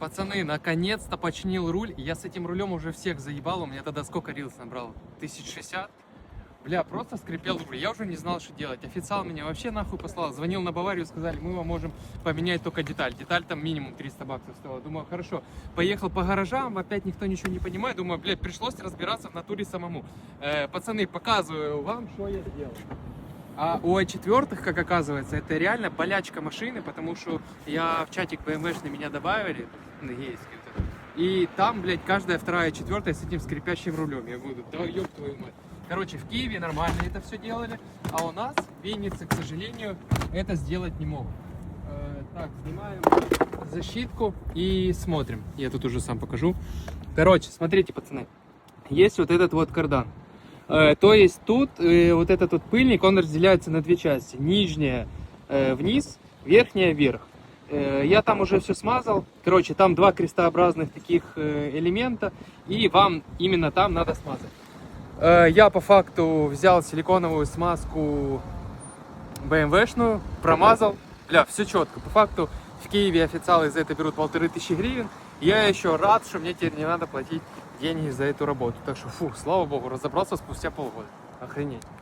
Пацаны, наконец-то починил руль. Я с этим рулем уже всех заебал. У меня тогда сколько рилс набрал? 1060. Бля, просто скрипел руль. Я уже не знал, что делать. Официал меня вообще нахуй послал. Звонил на Баварию, сказали, мы вам можем поменять только деталь. Деталь там минимум 300 баксов стоила. Думаю, хорошо. Поехал по гаражам, опять никто ничего не понимает. Думаю, блядь, пришлось разбираться в натуре самому. Пацаны, показываю вам, что я сделал. А у А4, как оказывается, это реально болячка машины, потому что я в чатик BMW меня добавили, есть это. И там, блядь, каждая вторая, четвертая с этим скрипящим рулем. Я буду, да ёб твою мать. Короче, в Киеве нормально это все делали, а у нас в Виннице, к сожалению, это сделать не могут. Так, снимаем защитку и смотрим. Я тут уже сам покажу. Короче, смотрите, пацаны, есть вот этот вот кардан. То есть тут вот этот вот пыльник, он разделяется на две части. Нижняя вниз, верхняя вверх. Я там уже все смазал. Короче, там два крестообразных таких элемента. И вам именно там надо смазать. Я по факту взял силиконовую смазку BMW-шную, промазал. Бля, все четко. По факту в Киеве официалы за это берут 1500 гривен. Я еще рад, что мне теперь не надо платить деньги за эту работу. Так что, фу, слава богу, разобрался спустя полгода. Охренеть.